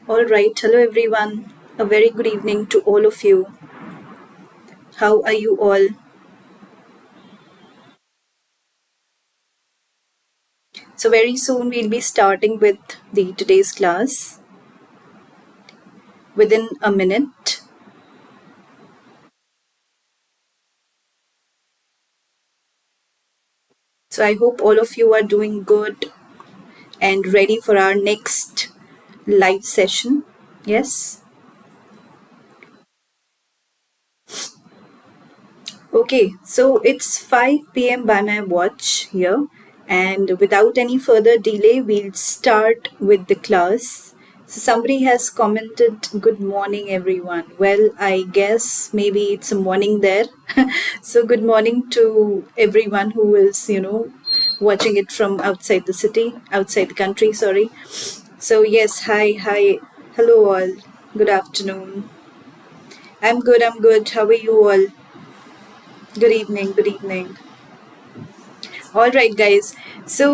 All right, hello everyone. A very good evening to all of you. How are you all? So very soon we'll be starting with the today's class within a minute. So I hope all of you are doing good and ready for our next live session. Yes? Okay, so it's 5 p.m. by my watch here, and without any further delay, we'll start with the class. So, somebody has commented, "Good morning, everyone." Well, I guess maybe it's a morning there. So, good morning to everyone who is, watching it from outside the city, outside the country, sorry. So, yes, hi, hello, all. Good afternoon. I'm good, I'm good. How are you all? Good evening, good evening. All right, guys. So,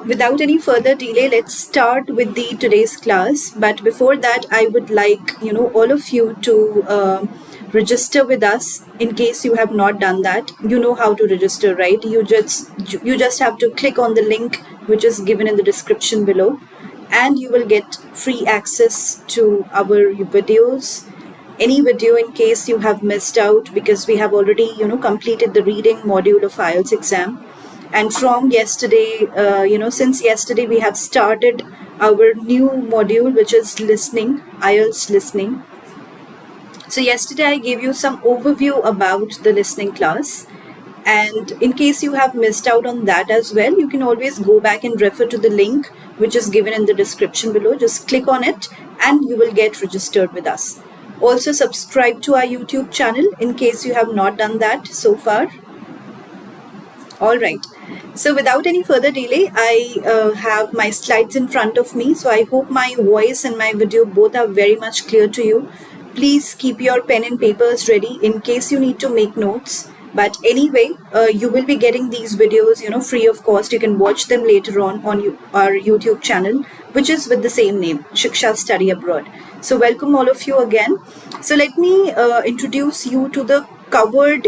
without any further delay, let's start with the today's class. But before that, I would like all of you to register with us. In case you have not done that, you know how to register, right? You just have to click on the link which is given in the description below, and you will get free access to our videos, any video in case you have missed out, because we have already completed the reading module of IELTS exam. And from yesterday, since yesterday we have started our new module, which is listening, IELTS listening. So yesterday I gave you some overview about the listening class, and in case you have missed out on that as well, you can always go back and refer to the link which is given in the description below. Just click on it and you will get registered with us. Also subscribe to our YouTube channel in case you have not done that so far. All right. So without any further delay, I have my slides in front of me. So I hope my voice and my video both are very much clear to you. Please keep your pen and papers ready in case you need to make notes. But anyway, you will be getting these videos, free of cost. You can watch them later on our YouTube channel, which is with the same name, Shiksha Study Abroad. So welcome all of you again. So let me introduce you to the covered,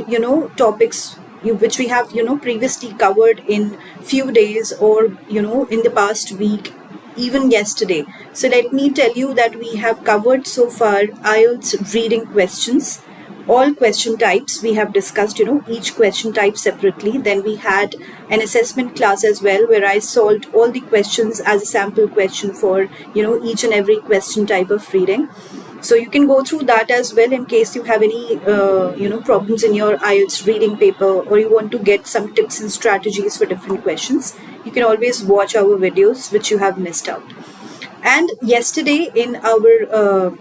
topics which we have, previously covered in few days, or, in the past week, even yesterday. So let me tell you that we have covered so far IELTS reading questions. All question types we have discussed, each question type separately. Then we had an assessment class as well, where I solved all the questions as a sample question for, each and every question type of reading. So you can go through that as well in case you have any, problems in your IELTS reading paper, or you want to get some tips and strategies for different questions. You can always watch our videos which you have missed out. And yesterday in our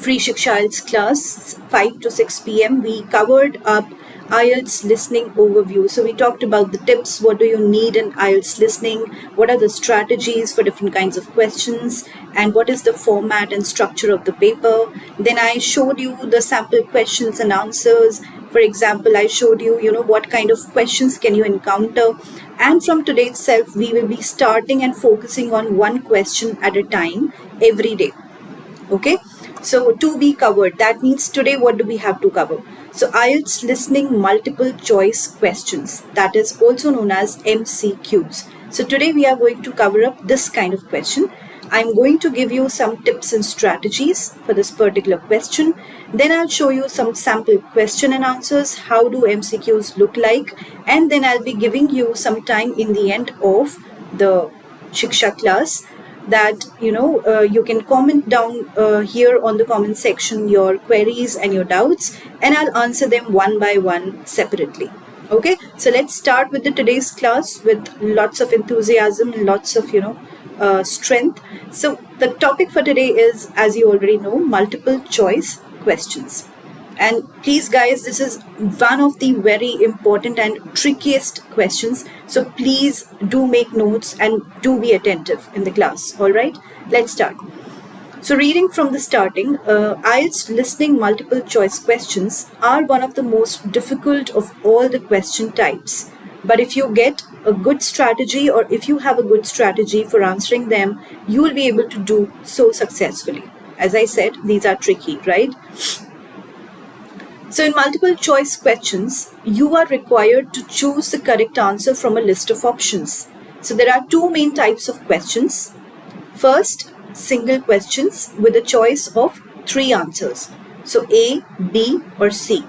free Shiksha IELTS class, 5 to 6 p.m., we covered up IELTS listening overview. So we talked about the tips, what do you need in IELTS listening, what are the strategies for different kinds of questions, and what is the format and structure of the paper. Then I showed you the sample questions and answers. For example, I showed you, what kind of questions can you encounter. And from today itself, we will be starting and focusing on one question at a time every day. Okay, so to be covered, that means today what do we have to cover? So IELTS listening multiple choice questions, that is also known as MCQs. So today we are going to cover up this kind of question. I'm going to give you some tips and strategies for this particular question. Then I'll show you some sample question and answers, how do MCQs look like, and then I'll be giving you some time in the end of the Shiksha class that you can comment down here on the comment section your queries and your doubts, and I'll answer them one by one separately. Okay, so let's start with the today's class with lots of enthusiasm and lots of strength. So the topic for today is, as you already know, multiple choice questions. And please guys, this is one of the very important and trickiest questions. So please do make notes and do be attentive in the class. All right, let's start. So reading from the starting, IELTS listening multiple choice questions are one of the most difficult of all the question types. But if you get a good strategy, or if you have a good strategy for answering them, you will be able to do so successfully. As I said, these are tricky, right? So in multiple choice questions, you are required to choose the correct answer from a list of options. So there are two main types of questions. First, single questions with a choice of three answers. So A, B or C.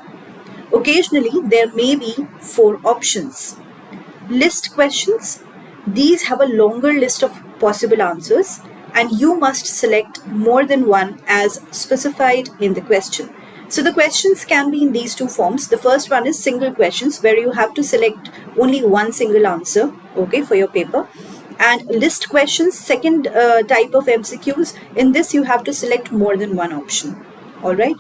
Occasionally, there may be four options. List questions. These have a longer list of possible answers and you must select more than one as specified in the question. So the questions can be in these two forms. The first one is single questions where you have to select only one single answer, okay, for your paper. And list questions, second type of MCQs, in this you have to select more than one option. All right.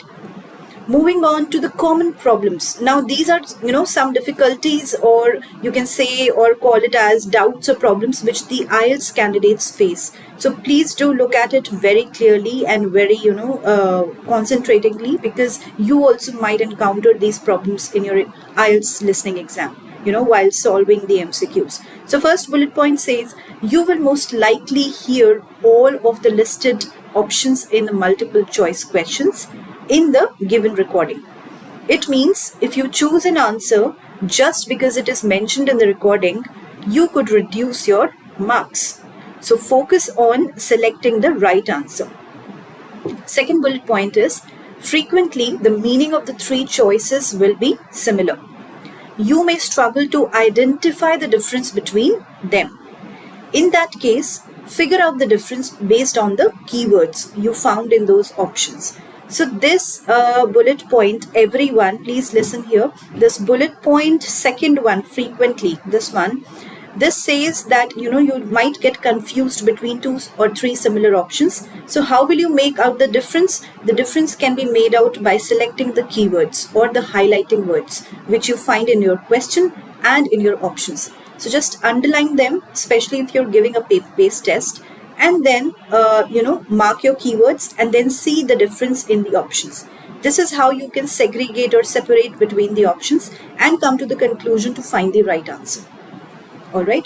Moving on to the common problems. Now these are, some difficulties, or you can say or call it as doubts or problems which the IELTS candidates face. So please do look at it very clearly and very, concentratingly, because you also might encounter these problems in your IELTS listening exam, while solving the MCQs. So first bullet point says, you will most likely hear all of the listed options in the multiple choice questions in the given recording. It means if you choose an answer just because it is mentioned in the recording, you could reduce your marks. So focus on selecting the right answer. Second bullet point is, frequently the meaning of the three choices will be similar. You may struggle to identify the difference between them. In that case, figure out the difference based on the keywords you found in those options. So this bullet point, everyone, please listen here. This bullet point, second one, frequently, this says that, you might get confused between two or three similar options. So how will you make out the difference? The difference can be made out by selecting the keywords or the highlighting words which you find in your question and in your options. So just underline them, especially if you're giving a paper-based test, and then, mark your keywords and then see the difference in the options. This is how you can segregate or separate between the options and come to the conclusion to find the right answer. All right.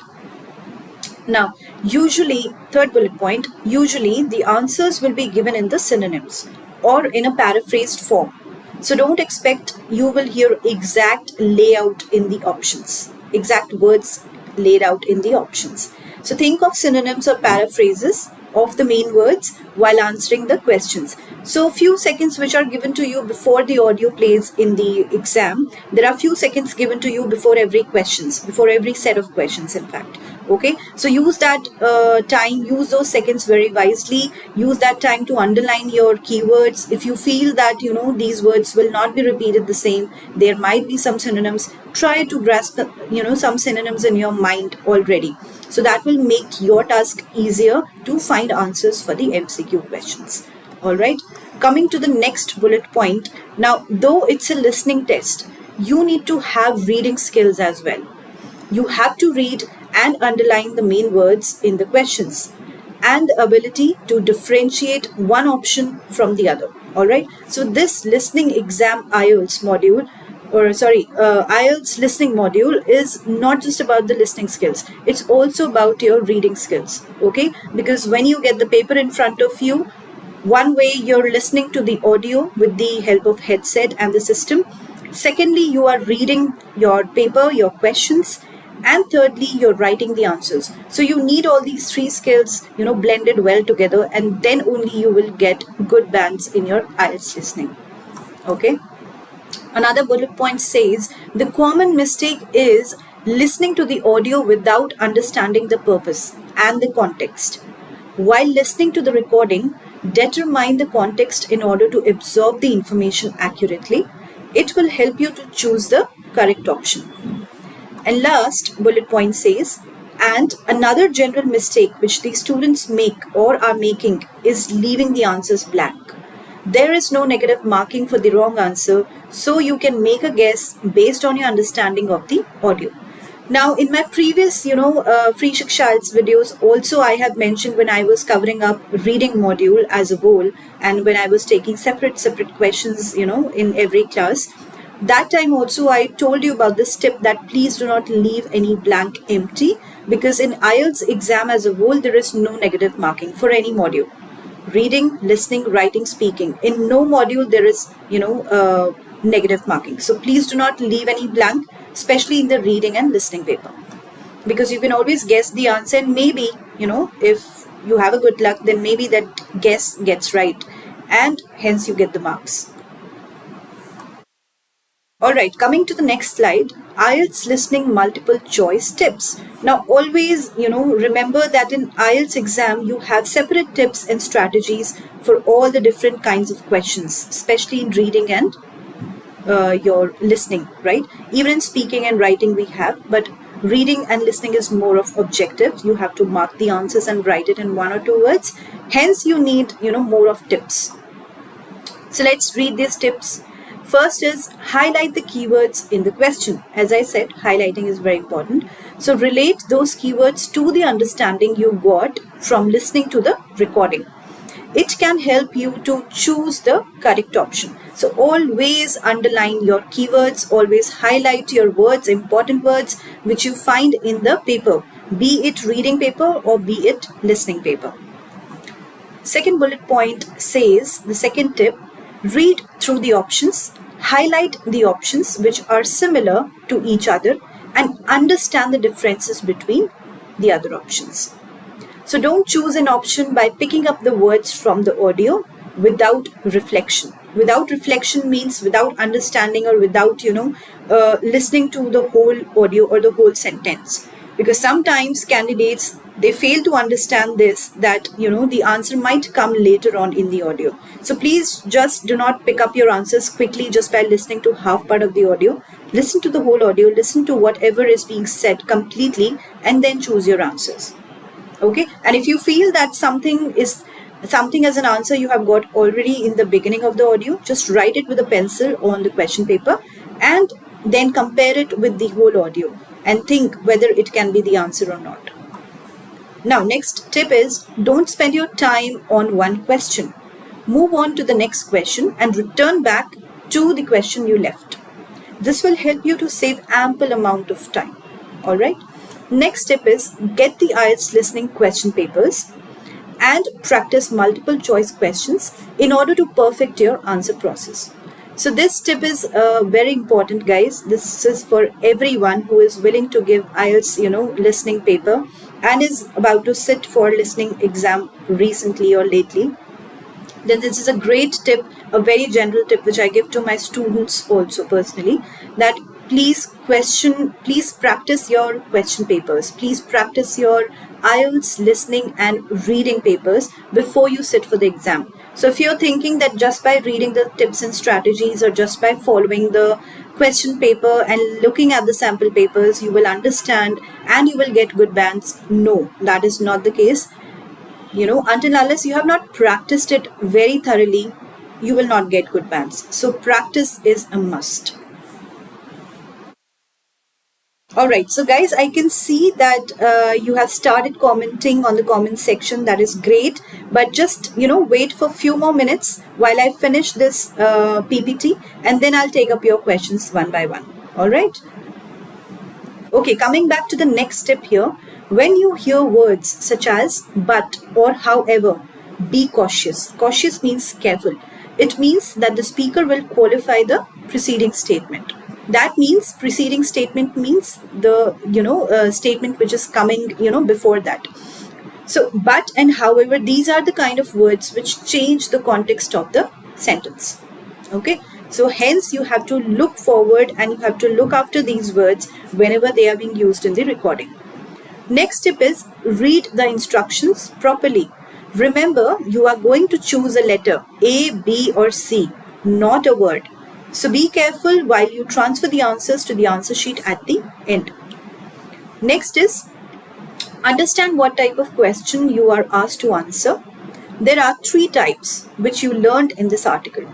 Now, usually, third bullet point, usually the answers will be given in the synonyms or in a paraphrased form. So don't expect you will hear exact layout in the options, exact words laid out in the options. So think of synonyms or paraphrases of the main words while answering the questions. So few seconds which are given to you before the audio plays in the exam. There are few seconds given to you before every set of questions, in fact. Okay, so use that time, use those seconds very wisely. Use that time to underline your keywords. If you feel that, these words will not be repeated the same, there might be some synonyms, try to grasp, some synonyms in your mind already. So that will make your task easier to find answers for the MCQ questions. All right, coming to the next bullet point. Now, though it's a listening test, you need to have reading skills as well. You have to read and underline the main words in the questions and the ability to differentiate one option from the other. All right. So this listening exam IELTS module, IELTS listening module is not just about the listening skills. It's also about your reading skills. Okay. Because when you get the paper in front of you, one way you're listening to the audio with the help of headset and the system. Secondly, you are reading your paper, your questions. And thirdly, you're writing the answers. So you need all these three skills, blended well together, and then only you will get good bands in your IELTS listening. Okay. Another bullet point says, the common mistake is listening to the audio without understanding the purpose and the context. While listening to the recording, determine the context in order to absorb the information accurately. It will help you to choose the correct option. And last bullet point says, and another general mistake which the students make or are making is leaving the answers blank. There is no negative marking for the wrong answer, so you can make a guess based on your understanding of the audio. Now, in my previous, free Shiksha IELTS videos, also I have mentioned when I was covering up reading module as a whole, and when I was taking separate questions, in every class. That time also I told you about this tip that please do not leave any blank empty, because in IELTS exam as a whole there is no negative marking for any module. reading, listening, writing, speaking. In no module there is, negative marking. So please do not leave any blank, especially in the reading and listening paper, because you can always guess the answer, and maybe, if you have a good luck, then maybe that guess gets right, and hence you get the marks. Alright, coming to the next slide, IELTS listening multiple choice tips. Now always, remember that in IELTS exam, you have separate tips and strategies for all the different kinds of questions, especially in reading and your listening, right? Even in speaking and writing we have, but reading and listening is more of objective. You have to mark the answers and write it in 1 or 2 words. Hence you need, more of tips. So let's read these tips. First is highlight the keywords in the question. As I said, highlighting is very important. So relate those keywords to the understanding you got from listening to the recording. It can help you to choose the correct option. So always underline your keywords, always highlight your words, important words which you find in the paper, be it reading paper or be it listening paper. Second bullet point says, the second tip, read through the options, highlight the options which are similar to each other, and understand the differences between the other options. So don't choose an option by picking up the words from the audio without reflection. Without reflection means without understanding or without, listening to the whole audio or the whole sentence. Because sometimes candidates, they fail to understand this, that, the answer might come later on in the audio. So please just do not pick up your answers quickly just by listening to half part of the audio. Listen to the whole audio, listen to whatever is being said completely, and then choose your answers. Okay, and if you feel that something as an answer you have got already in the beginning of the audio, just write it with a pencil on the question paper and then compare it with the whole audio and think whether it can be the answer or not. Now, next tip is don't spend your time on one question. Move on to the next question and return back to the question you left. This will help you to save ample amount of time. All right. Next tip is get the IELTS listening question papers and practice multiple choice questions in order to perfect your answer process. So this tip is very important, guys. This is for everyone who is willing to give IELTS, listening paper and is about to sit for listening exam recently or lately. Then this is a great tip, a very general tip which I give to my students also personally, that please practice your question papers. Please practice your IELTS listening and reading papers before you sit for the exam. So if you're thinking that just by reading the tips and strategies or just by following the question paper and looking at the sample papers, you will understand and you will get good bands, no, that is not the case. Until unless you have not practiced it very thoroughly, you will not get good bands. So practice is a must. Alright, so guys, I can see that you have started commenting on the comment section. That is great. But just, wait for a few more minutes while I finish this PPT, and then I'll take up your questions one by one. Alright. Okay, coming back to the next step here. When you hear words such as but or however, be cautious. Cautious means careful. It means that the speaker will qualify the preceding statement. That means preceding statement means the statement which is coming before that. So but and however, these are the kind of words which change the context of the sentence. Okay, so hence you have to look forward and you have to look after these words whenever they are being used in the recording. Next tip is read the instructions properly. Remember, you are going to choose a letter A, B or C, not a word. So be careful while you transfer the answers to the answer sheet at the end. Next is understand what type of question you are asked to answer. There are 3 types which you learned in this article.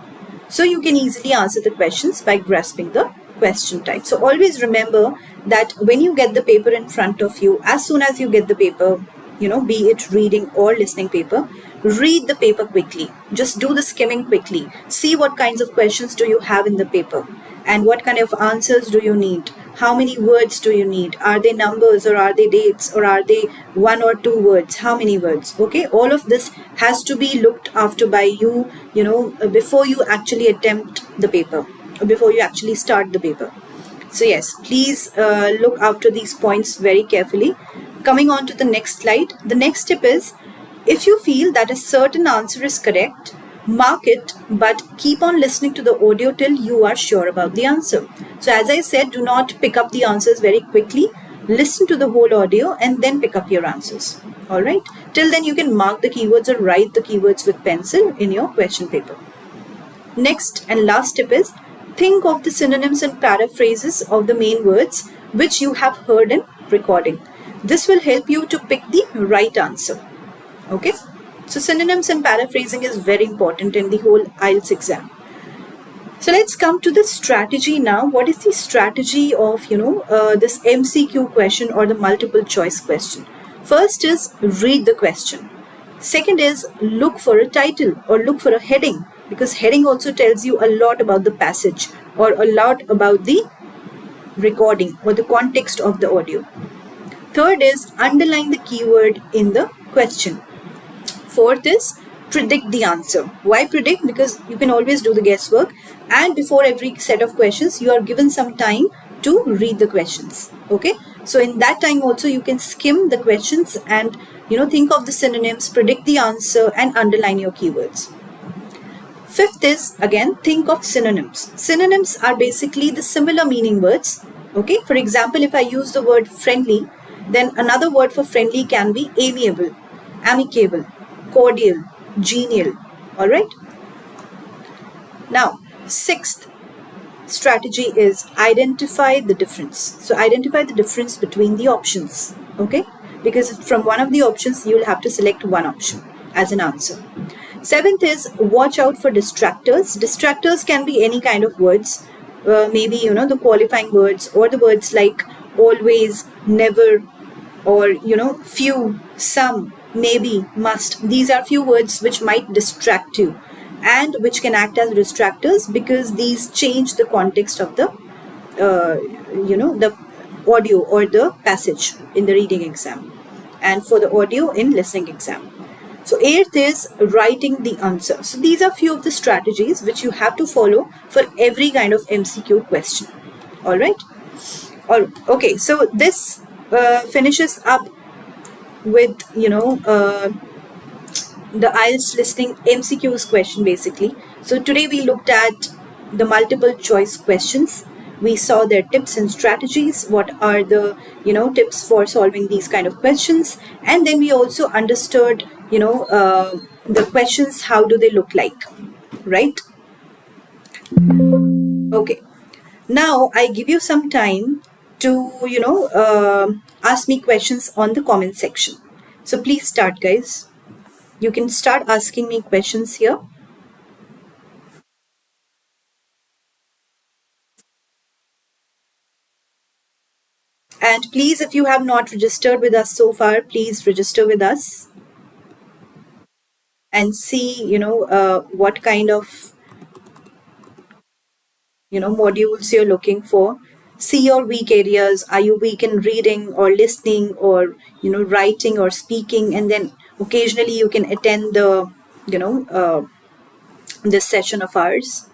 So you can easily answer the questions by grasping the question type. So always remember that when you get the paper in front of you, as soon as you get the paper, be it reading or listening paper, read the paper quickly. Just do the skimming quickly. See what kinds of questions do you have in the paper and what kind of answers do you need. How many words do you need? Are they numbers, or are they dates, or are they one or two words? How many words? Okay, all of this has to be looked after by you, before you actually attempt the paper, or before you actually start the paper. So yes, please look after these points very carefully. Coming on to the next slide, the next tip is, if you feel that a certain answer is correct, mark it, but keep on listening to the audio till you are sure about the answer. So as I said, do not pick up the answers very quickly. Listen to the whole audio and then pick up your answers. Alright? Till then you can mark the keywords or write the keywords with pencil in your question paper. Next and last tip is, think of the synonyms and paraphrases of the main words which you have heard in recording. This will help you to pick the right answer. Okay? So synonyms and paraphrasing is very important in the whole IELTS exam. So let's come to the strategy now. What is the strategy of, this MCQ question or the multiple choice question? First is read the question. Second is look for a title or look for a heading, because heading also tells you a lot about the passage or a lot about the recording or the context of the audio. Third is underline the keyword in the question. Fourth is predict the answer. Why predict? Because you can always do the guesswork, and before every set of questions you are given some time to read the questions. Okay, so in that time also you can skim the questions and think of the synonyms, predict the answer, and underline your keywords. Fifth is, again, think of synonyms. Synonyms are basically the similar meaning words. Okay, for example, if I use the word friendly, then another word for friendly can be amiable, amicable, cordial, genial. All right. Now, sixth strategy is identify the difference. So identify the difference between the options. Okay, because from one of the options you will have to select one option as an answer. Seventh is watch out for distractors. Distractors can be any kind of words, maybe the qualifying words or the words like always, never, or few, some, maybe, must. These are few words which might distract you and which can act as distractors, because these change the context of the the audio or the passage in the reading exam, and for the audio in listening exam. So eighth is writing the answer. So these are few of the strategies which you have to follow for every kind of MCQ question. All right. Okay. So this finishes up with the IELTS listening MCQs question basically. So today we looked at the multiple choice questions. We saw their tips and strategies. What are the tips for solving these kind of questions? And then we also understood the questions, how do they look like, right? Okay. Now I give you some time to ask me questions on the comment section. So please start, guys. You can start asking me questions here. And please, if you have not registered with us so far, please register with us and see, what kind of, modules you're looking for. See your weak areas. Are you weak in reading or listening or, writing or speaking? And then occasionally you can attend the, this session of ours.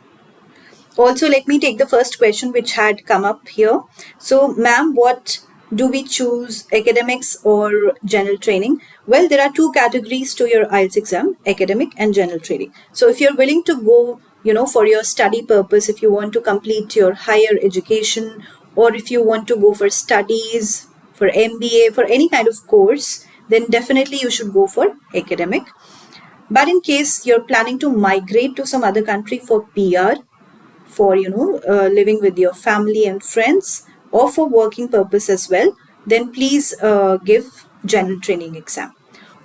Also, let me take the first question which had come up here. So, ma'am, what do we choose, academics or general training? Well, there are two categories to your IELTS exam, academic and general training. So if you're willing to go, for your study purpose, if you want to complete your higher education, or if you want to go for studies, for MBA, for any kind of course, then definitely you should go for academic. But in case you're planning to migrate to some other country for PR, for living with your family and friends, or for working purpose as well, then please give general training exam.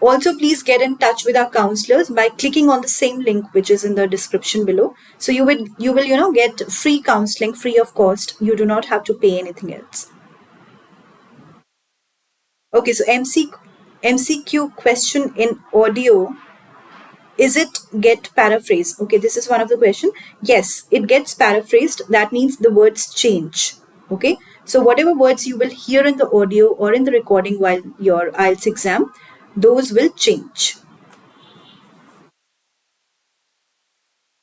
Also, please get in touch with our counselors by clicking on the same link which is in the description below. So you will get free counseling, free of cost. You do not have to pay anything else. Okay, so MCQ question in audio, is it get paraphrased? Okay, this is one of the question. Yes, it gets paraphrased. That means the words change. Okay, So whatever words you will hear in the audio or in the recording while your IELTS exam, those will change.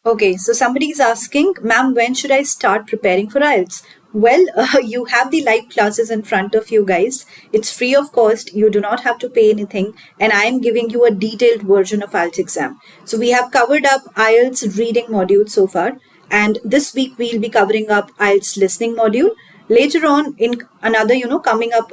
Okay, so somebody is asking, ma'am, when should I start preparing for IELTS? Well, you have the live classes in front of you guys. It's free of cost. You do not have to pay anything. And I am giving you a detailed version of IELTS exam. So we have covered up IELTS reading module so far. And this week we'll be covering up IELTS listening module. Later on in another, coming up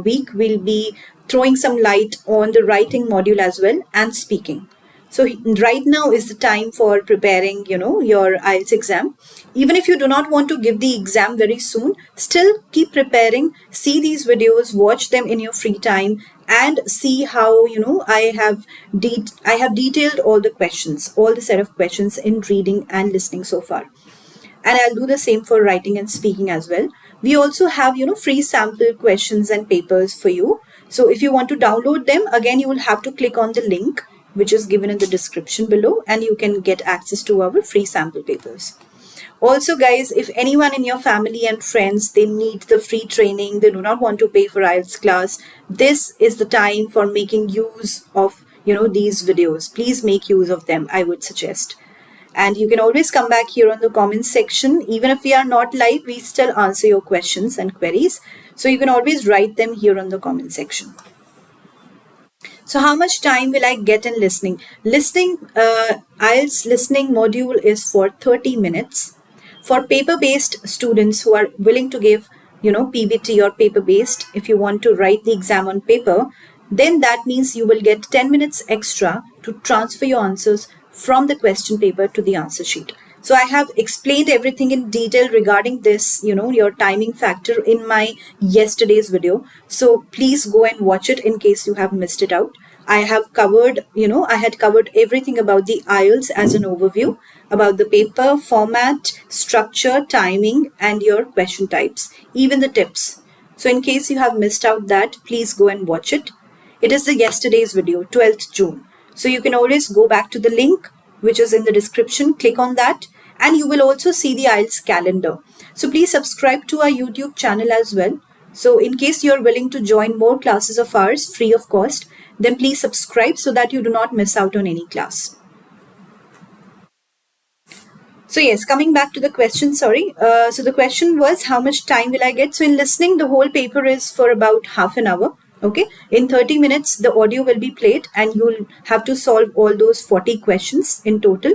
week, we'll be throwing some light on the writing module as well and speaking. So right now is the time for preparing, your IELTS exam. Even if you do not want to give the exam very soon, still keep preparing, see these videos, watch them in your free time and see how, I have detailed all the questions, all the set of questions in reading and listening so far. And I'll do the same for writing and speaking as well. We also have, free sample questions and papers for you. So if you want to download them, again, you will have to click on the link which is given in the description below, and you can get access to our free sample papers. Also, guys, if anyone in your family and friends, they need the free training, they do not want to pay for IELTS class, this is the time for making use of, these videos. Please make use of them, I would suggest. And you can always come back here on the comments section. Even if we are not live, we still answer your questions and queries. So you can always write them here on the comment section. So how much time will I get in listening? IELTS listening module is for 30 minutes. For paper-based students who are willing to give, PBT or paper-based, if you want to write the exam on paper, then that means you will get 10 minutes extra to transfer your answers from the question paper to the answer sheet. So I have explained everything in detail regarding this, your timing factor in my yesterday's video. So please go and watch it in case you have missed it out. I have covered, I had covered everything about the IELTS as an overview, about the paper, format, structure, timing, and your question types, even the tips. So in case you have missed out that, please go and watch it. It is the yesterday's video, 12th June. So you can always go back to the link which is in the description, click on that, and you will also see the IELTS calendar. So please subscribe to our YouTube channel as well. So in case you're willing to join more classes of ours free of cost, then please subscribe so that you do not miss out on any class. So yes, coming back to the question, sorry. So the question was, how much time will I get? So in listening, the whole paper is for about half an hour. Okay, in 30 minutes, the audio will be played and you'll have to solve all those 40 questions in total.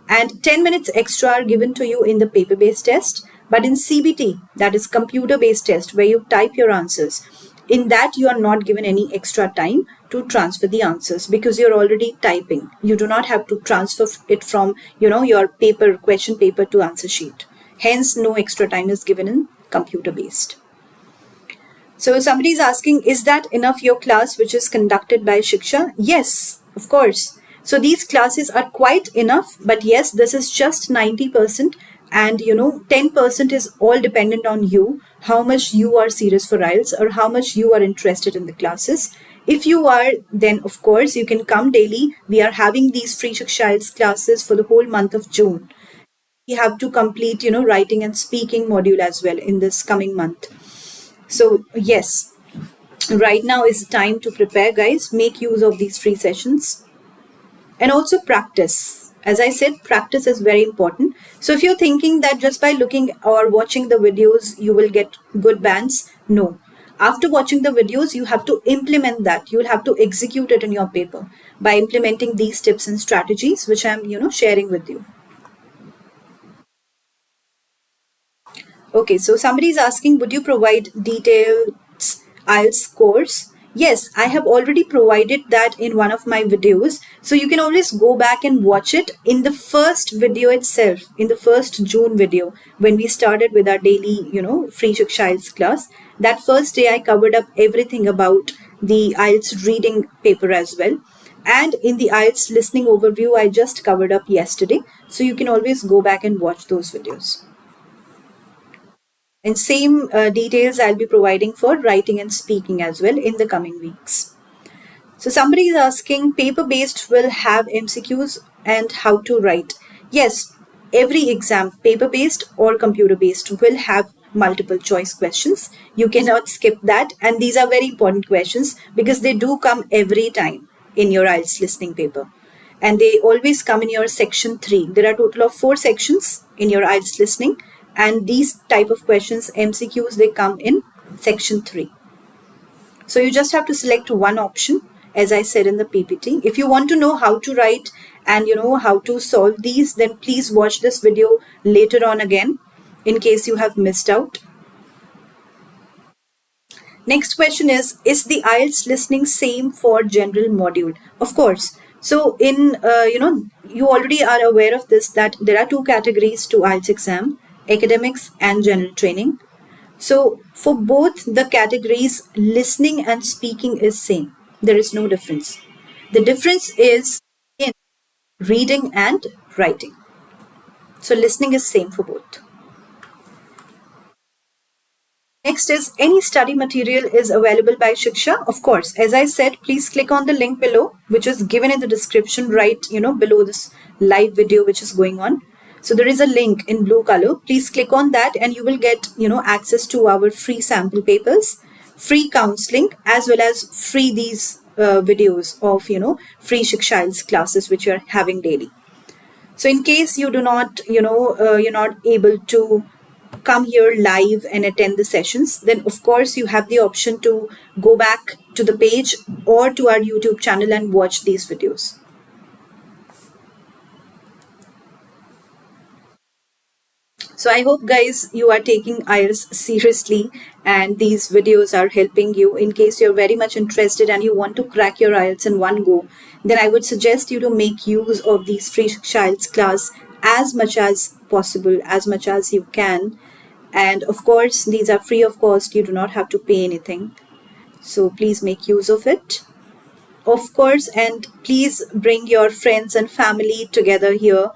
And 10 minutes extra are given to you in the paper-based test. But in CBT, that is computer-based test, where you type your answers, in that you are not given any extra time to transfer the answers because you're already typing. You do not have to transfer it from, your paper, question paper to answer sheet. Hence, no extra time is given in computer-based. So somebody is asking, is that enough your class which is conducted by Shiksha? Yes, of course. So these classes are quite enough, but yes, this is just 90%. And 10% is all dependent on you, how much you are serious for IELTS or how much you are interested in the classes. If you are, then of course you can come daily. We are having these free Shiksha IELTS classes for the whole month of June. We have to complete, writing and speaking module as well in this coming month. So yes, right now is the time to prepare, guys. Make use of these free sessions and also practice. As I said, practice is very important. So if you're thinking that just by looking or watching the videos, you will get good bands, no. After watching the videos, you have to implement that. You'll have to execute it in your paper by implementing these tips and strategies, which I'm, sharing with you. Okay, so somebody is asking, would you provide detailed IELTS scores? Yes, I have already provided that in one of my videos. So you can always go back and watch it in the first video itself, in the first June video, when we started with our daily, free Shiksha IELTS class. That first day I covered up everything about the IELTS reading paper as well. And in the IELTS listening overview, I just covered up yesterday. So you can always go back and watch those videos. And same details I'll be providing for writing and speaking as well in the coming weeks. So somebody is asking, paper-based will have MCQs and how to write. Yes, every exam, paper-based or computer-based, will have multiple choice questions. You cannot skip that. And these are very important questions because they do come every time in your IELTS listening paper. And they always come in your section 3. There are a total of 4 sections in your IELTS listening. And these type of questions, MCQs, they come in section 3. So you just have to select one option, as I said in the PPT. If you want to know how to write and how to solve these, then please watch this video later on again in case you have missed out. Next question is the IELTS listening same for general module? Of course. So in, you already are aware of this, that there are 2 categories to IELTS exam, academics and general training. So for both the categories, listening and speaking is same. There is no difference. The difference is in reading and writing. So listening is same for both. Next is, any study material is available by Shiksha? Of course. As I said, please click on the link below, which is given in the description right, below this live video which is going on. So there is a link in blue color. Please click on that and you will get, access to our free sample papers, free counseling, as well as free these videos of, free Shiksha IELTS classes which you are having daily. So in case you do not, you're not able to come here live and attend the sessions, then of course you have the option to go back to the page or to our YouTube channel and watch these videos. So I hope guys you are taking IELTS seriously and these videos are helping you. In case you're very much interested and you want to crack your IELTS in one go, then I would suggest you to make use of these free Shiksha IELTS class as much as possible, as much as you can. And of course, these are free of cost. You do not have to pay anything. So please make use of it. Of course, and please bring your friends and family together here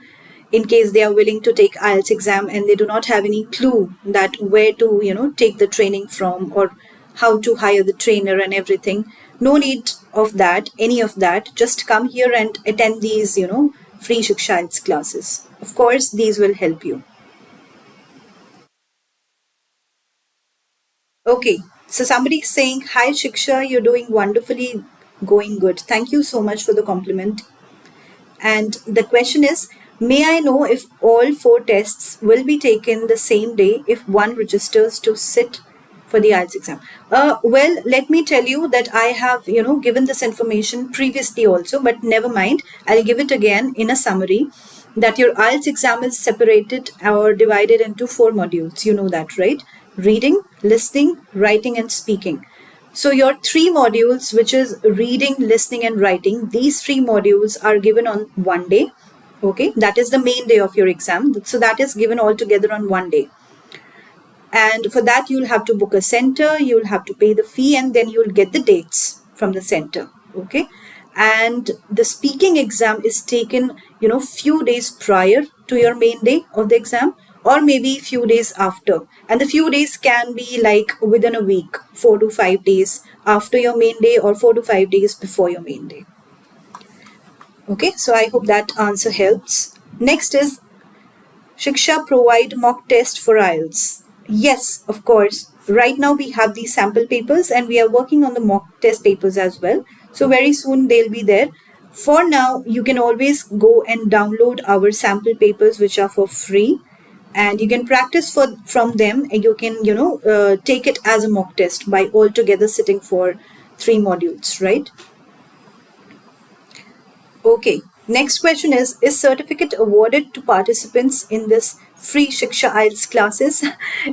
in case they are willing to take IELTS exam and they do not have any clue that where to, take the training from or how to hire the trainer and everything. No need of that, any of that. Just come here and attend these, free Shiksha IELTS classes. Of course, these will help you. Okay, so somebody is saying, hi Shiksha, you're doing wonderfully, going good. Thank you so much for the compliment. And the question is, may I know if all 4 tests will be taken the same day if one registers to sit for the IELTS exam? Well, let me tell you that I have, given this information previously also, but never mind. I'll give it again in a summary, that your IELTS exam is separated or divided into 4 modules. You know that, right? Reading, listening, writing, and speaking. So your 3 modules, which is reading, listening, and writing, these 3 modules are given on one day. Okay, that is the main day of your exam. So that is given all together on one day. And for that, you'll have to book a center, you'll have to pay the fee, and then you'll get the dates from the center. Okay. And the speaking exam is taken, few days prior to your main day of the exam, or maybe few days after. And the few days can be like within a week, 4 to 5 days after your main day or 4 to 5 days before your main day. Okay, so I hope that answer helps. Next is, Shiksha provide mock test for IELTS? Yes, of course. Right now we have these sample papers and we are working on the mock test papers as well. So very soon they'll be there. For now, you can always go and download our sample papers which are for free. And you can practice from them and you can, take it as a mock test by all together sitting for 3 modules, right? Okay, next question is certificate awarded to participants in this free Shiksha IELTS classes?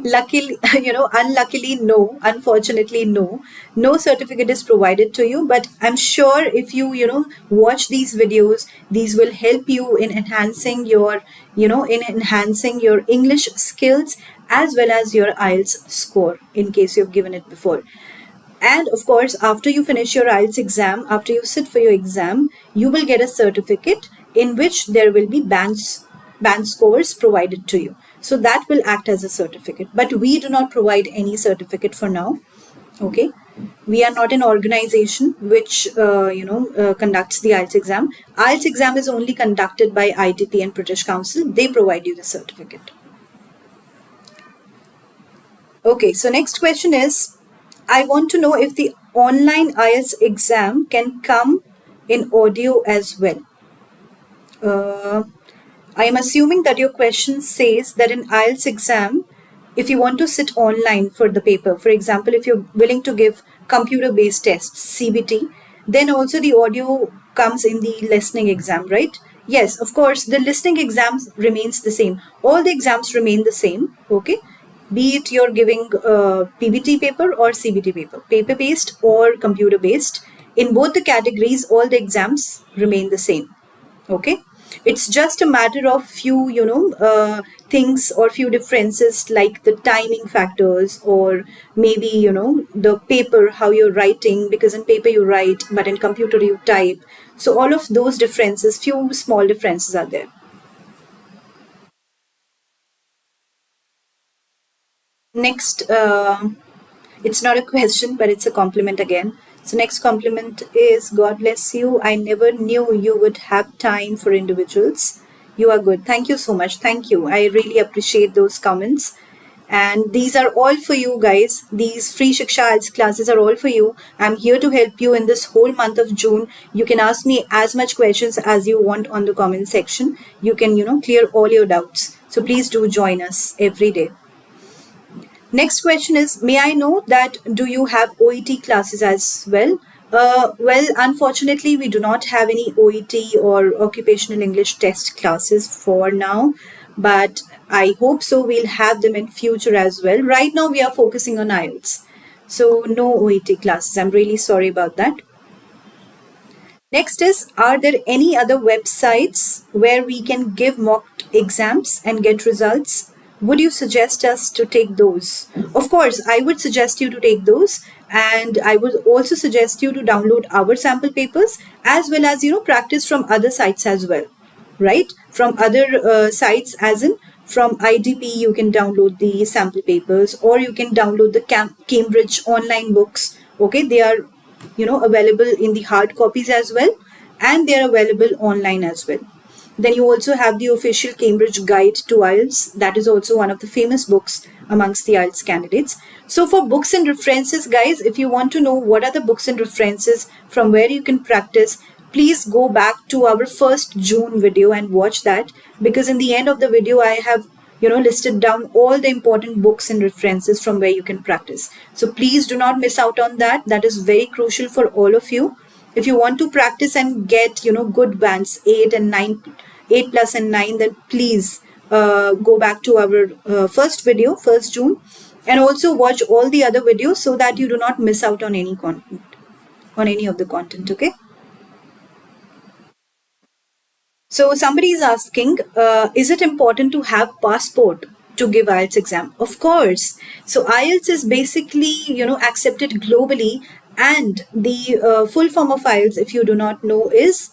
Luckily, unluckily, no. Unfortunately, no. No certificate is provided to you, but I'm sure if you, watch these videos, these will help you in enhancing your, your English skills as well as your IELTS score in case you've given it before. And of course, after you finish your IELTS exam, after you sit for your exam, you will get a certificate in which there will be band scores provided to you. So that will act as a certificate. But we do not provide any certificate for now. Okay. We are not an organization which, conducts the IELTS exam. IELTS exam is only conducted by ITP and British Council. They provide you the certificate. Okay, so next question is, I want to know if the online IELTS exam can come in audio as well. Uh, I am assuming that your question says that in IELTS exam, if you want to sit online for the paper, for example, if you're willing to give computer-based tests, CBT, then also the audio comes in the listening exam, right? Yes, of course, the listening exams remains the same. All the exams remain the same, okay? Be it you're giving PBT paper or CBT paper, paper-based or computer-based. In both the categories, all the exams remain the same, okay? It's just a matter of few things or few differences like the timing factors, or maybe the paper, how you're writing, because in paper you write but in computer you type. So all of those differences, few small differences are there. Next, it's not a question, but it's a compliment again. So next compliment is, God bless you. I never knew you would have time for individuals. You are good. Thank you so much. Thank you. I really appreciate those comments. And these are all for you guys. These free Shiksha IELTS classes are all for you. I'm here to help you in this whole month of June. You can ask me as much questions as you want on the comment section. You can, clear all your doubts. So please do join us every day. Next question is, may I know that do you have OET classes as well? Well, unfortunately, we do not have any OET or occupational English test classes for now, but I hope so we'll have them in future as well. Right now, we are focusing on IELTS. So no OET classes. I'm really sorry about that. Next is, are there any other websites where we can give mock exams and get results? Would you suggest us to take those? Of course, I would suggest you to take those, and I would also suggest you to download our sample papers as well as practice from other sites as well, right? From other sites, as in from IDP, you can download the sample papers, or you can download the Cambridge online books. Okay, they are available in the hard copies as well, and they are available online as well. Then you also have the official Cambridge Guide to IELTS. That is also one of the famous books amongst the IELTS candidates. So for books and references, guys, if you want to know what are the books and references from where you can practice, please go back to our 1st June video and watch that, because in the end of the video I have listed down all the important books and references from where you can practice. So please do not miss out on that. That is very crucial for all of you. If you want to practice and get good bands 8 and 9, 8 plus and 9, then please go back to our first video, 1st June, and also watch all the other videos so that you do not miss out on any content, on any of the content, okay? So somebody is asking, is it important to have passport to give IELTS exam? Of course. So IELTS is basically, accepted globally, and the full form of IELTS, if you do not know, is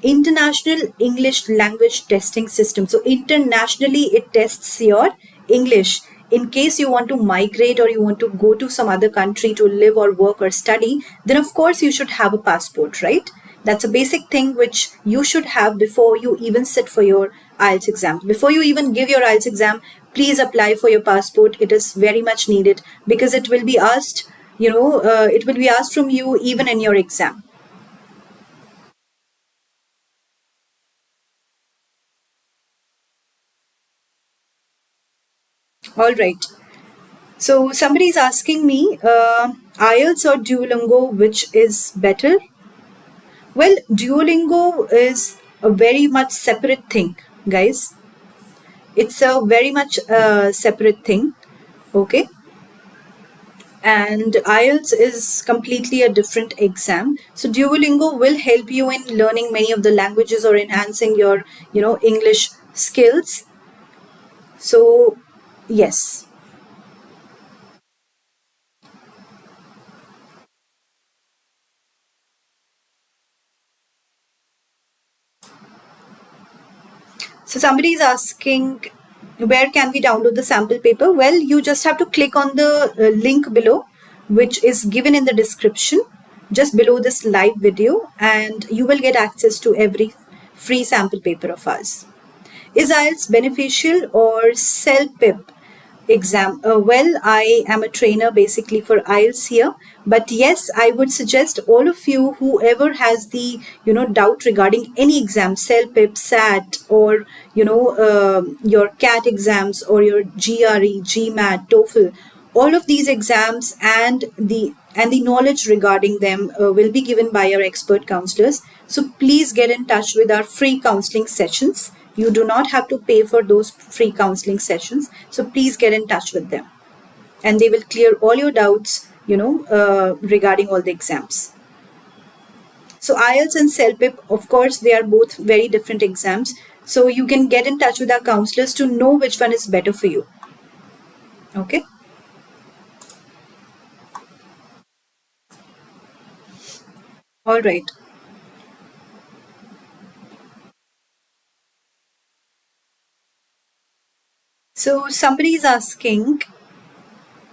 International English Language Testing System. So internationally, it tests your English. In case you want to migrate or you want to go to some other country to live or work or study, then of course you should have a passport, right? That's a basic thing which you should have before you even sit for your IELTS exam. Before you even give your IELTS exam, please apply for your passport. It is very much needed, because it will be asked, it will be asked from you even in your exam. All right. So somebody is asking me, IELTS or Duolingo, which is better? Well, Duolingo is a very much separate thing, guys. It's a very much separate thing, okay? And IELTS is completely a different exam. So Duolingo will help you in learning many of the languages or enhancing your, English skills. So, yes. So somebody is asking, where can we download the sample paper? Well, you just have to click on the link below, which is given in the description, just below this live video, and you will get access to every free sample paper of ours. Is IELTS beneficial or self-pip? exam? Well, I am a trainer basically for IELTS here, but yes, I would suggest all of you, whoever has the doubt regarding any exam, CELPIP, SAT, or your CAT exams, or your GRE, GMAT, TOEFL, all of these exams and the knowledge regarding them will be given by our expert counselors. So please get in touch with our free counseling sessions. You do not have to pay for those free counseling sessions. So please get in touch with them, and they will clear all your doubts, regarding all the exams. So IELTS and CELPIP, of course, they are both very different exams. So you can get in touch with our counselors to know which one is better for you. Okay. All right. So somebody is asking,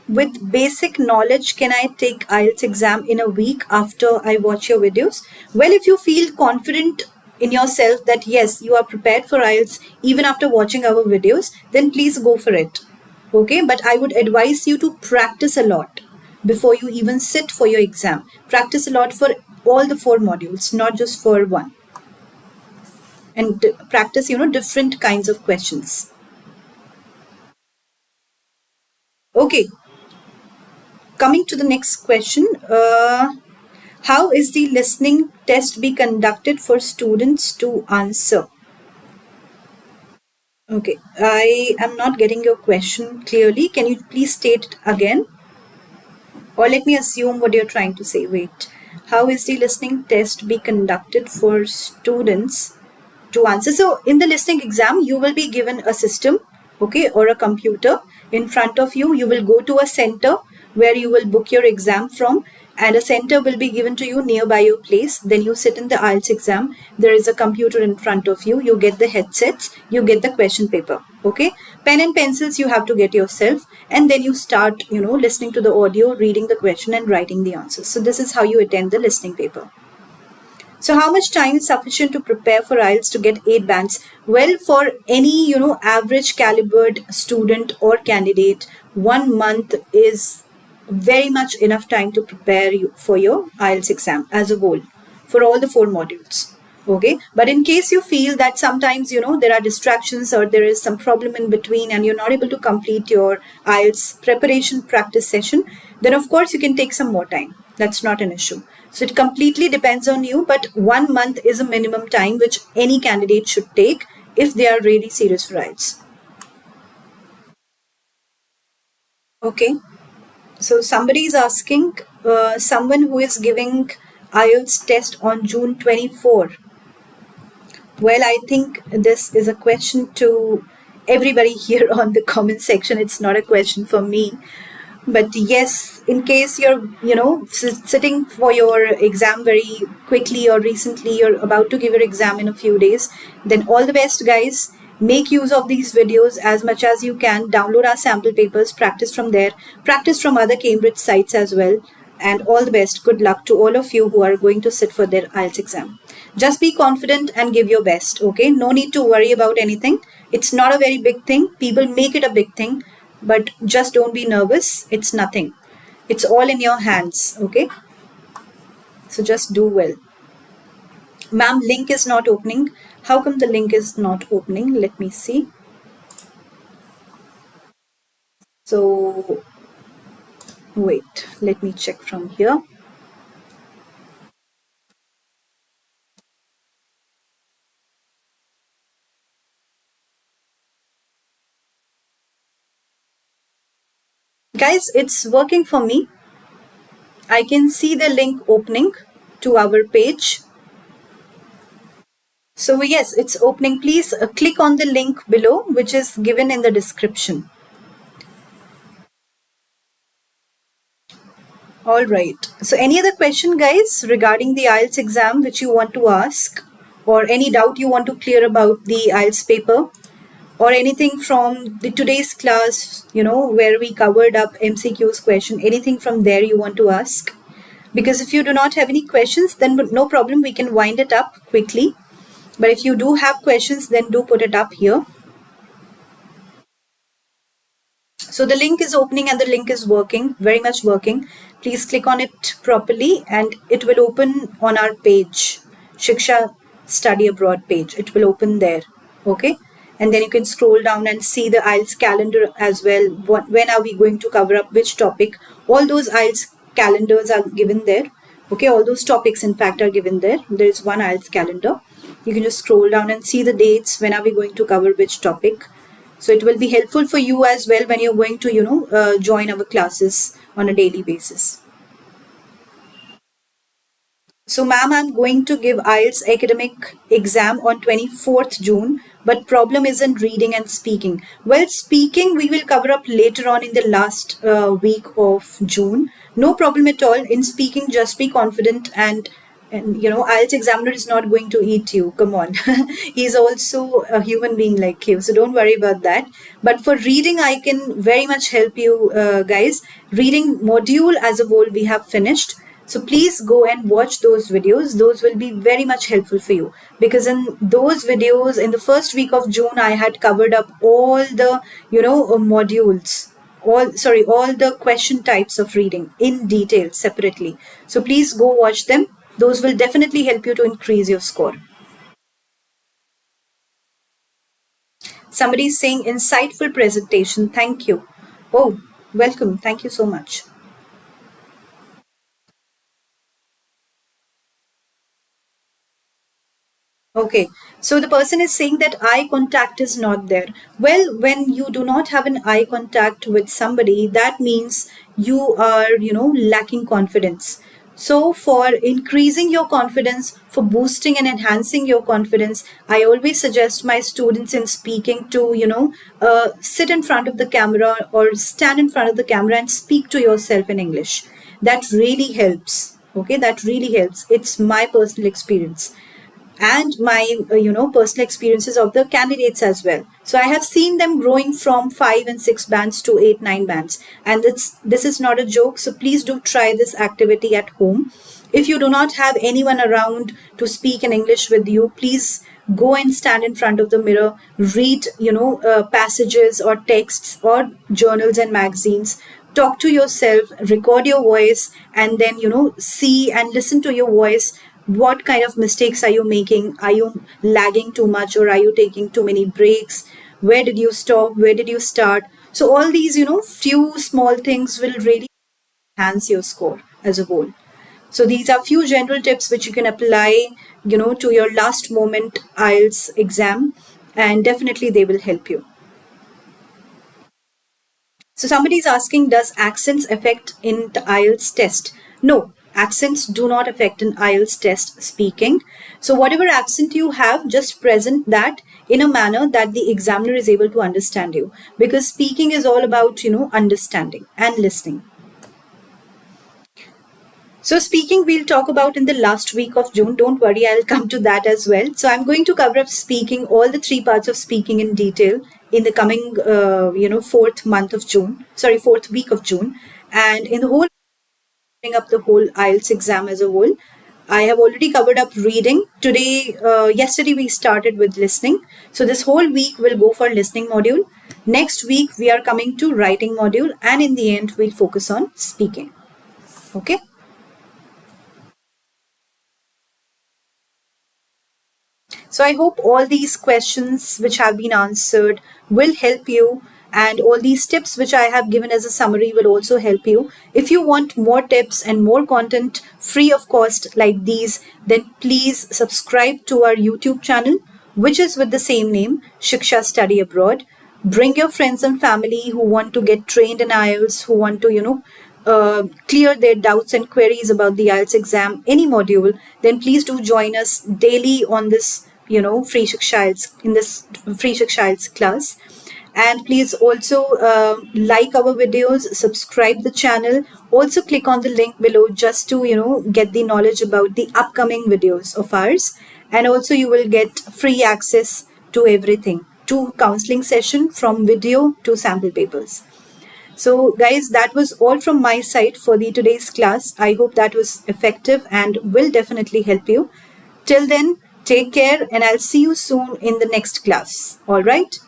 with basic knowledge, can I take IELTS exam in a week after I watch your videos? Well, if you feel confident in yourself that yes, you are prepared for IELTS even after watching our videos, then please go for it. Okay, but I would advise you to practice a lot before you even sit for your exam. Practice a lot for all the four modules, not just for one. And practice, different kinds of questions. Okay, coming to the next question. How is the listening test be conducted for students to answer? Okay, I am not getting your question clearly. Can you please state it again? Or let me assume what you're trying to say. Wait. How is the listening test be conducted for students to answer? So in the listening exam, you will be given a system, okay, or a computer in front of you. You will go to a center where you will book your exam from, and a center will be given to you nearby your place. Then you sit in the IELTS exam. There is a computer in front of you. You get the headsets, you get the question paper, okay. Pen and pencils you have to get yourself, and then you start, listening to the audio, reading the question, and writing the answers. So this is how you attend the listening paper. So how much time is sufficient to prepare for IELTS to get 8 bands? Well, for any, average calibered student or candidate, 1 month is very much enough time to prepare you for your IELTS exam as a whole for all the four modules. Okay, but in case you feel that sometimes there are distractions or there is some problem in between and you're not able to complete your IELTS preparation practice session, then of course you can take some more time. That's not an issue. So it completely depends on you, but 1 month is a minimum time which any candidate should take if they are really serious for IELTS. Okay, so somebody is asking, someone who is giving IELTS test on June 24. Well, I think this is a question to everybody here on the comment section. It's not a question for me. But yes, in case you're, sitting for your exam very quickly, or recently you're about to give your exam in a few days, then all the best, guys. Make use of these videos as much as you can. Download our sample papers, practice from there, practice from other Cambridge sites as well. And all the best. Good luck to all of you who are going to sit for their IELTS exam. Just be confident and give your best, okay? No need to worry about anything. It's not a very big thing. People make it a big thing, but just don't be nervous. It's nothing. It's all in your hands, okay? So just do well. Ma'am, link is not opening. How come the link is not opening? Let me see. So wait, let me check from here. Guys, it's working for me. I can see the link opening to our page. So yes, it's opening. Please click on the link below, which is given in the description. All right. So any other question, guys, regarding the IELTS exam which you want to ask, or any doubt you want to clear about the IELTS paper, or anything from the today's class, where we covered up MCQs question, anything from there you want to ask? Because if you do not have any questions, then no problem, we can wind it up quickly. But if you do have questions, then do put it up here. So the link is opening and the link is working, very much working. Please click on it properly and it will open on our page, Shiksha Study Abroad page. It will open there. Okay. And then you can scroll down and see the IELTS calendar as well. When are we going to cover up which topic? All those IELTS calendars are given there. Okay, all those topics in fact are given there. There is one IELTS calendar. You can just scroll down and see the dates. When are we going to cover which topic? So it will be helpful for you as well when you're going to, join our classes on a daily basis. So, ma'am, I'm going to give IELTS academic exam on 24th June, but problem is in reading and speaking. Well, speaking we will cover up later on in the last week of June. No problem at all. In speaking, just be confident and IELTS examiner is not going to eat you. Come on. He's also a human being like you. So don't worry about that. But for reading, I can very much help you guys. Reading module as a whole, we have finished. So please go and watch those videos. Those will be very much helpful for you because in those videos in the first week of June, I had covered up all the, modules, all the question types of reading in detail separately. So please go watch them. Those will definitely help you to increase your score. Somebody is saying insightful presentation. Thank you. Oh, welcome. Thank you so much. Okay, so the person is saying that eye contact is not there. Well, when you do not have an eye contact with somebody, that means you are, lacking confidence. So, for increasing your confidence, for boosting and enhancing your confidence, I always suggest my students in speaking to, sit in front of the camera or stand in front of the camera and speak to yourself in English. That really helps. Okay, that really helps. It's my personal experience and my personal experiences of the candidates as well. So I have seen them growing from 5 and 6 bands to 8 9 bands, and this is not a joke. So please do try this activity at home. If you do not have anyone around to speak in English with you, please go and stand in front of the mirror, read passages or texts or journals and magazines, talk to yourself, record your voice, and then see and listen to your voice. What kind of mistakes are you making? Are you lagging too much or are you taking too many breaks? Where did you stop? Where did you start? So all these few small things will really enhance your score as a whole. So these are few general tips which you can apply to your last moment IELTS exam, and definitely they will help you. So somebody is asking, does accents affect in the IELTS test? No, accents do not affect an IELTS test speaking. So whatever accent you have, just present that in a manner that the examiner is able to understand you. Because speaking is all about, understanding and listening. So speaking, we'll talk about in the last week of June. Don't worry, I'll come to that as well. So I'm going to cover up speaking, all the 3 parts of speaking in detail in the coming, fourth week of June. And in the whole, up the whole IELTS exam as a whole. I have already covered up reading. Yesterday we started with listening. So this whole week we'll go for listening module. Next week we are coming to writing module, and in the end we'll focus on speaking. Okay. So I hope all these questions which have been answered will help you, and all these tips which I have given as a summary will also help you. If you want more tips and more content free of cost like these, then please subscribe to our YouTube channel, which is with the same name, Shiksha Study Abroad. Bring your friends and family who want to get trained in IELTS, who want to, clear their doubts and queries about the IELTS exam, any module, then please do join us daily on this, free Shiksha IELTS, in this free Shiksha IELTS class. And please also like our videos, subscribe the channel. Also click on the link below just to, get the knowledge about the upcoming videos of ours. And also you will get free access to everything, to counseling session from video to sample papers. So guys, that was all from my side for the today's class. I hope that was effective and will definitely help you. Till then, take care and I'll see you soon in the next class. All right.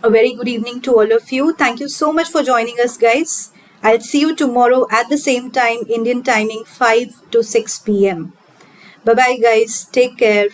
A very good evening to all of you. Thank you so much for joining us, guys. I'll see you tomorrow at the same time, Indian timing, 5 to 6 p.m. Bye bye, guys. Take care.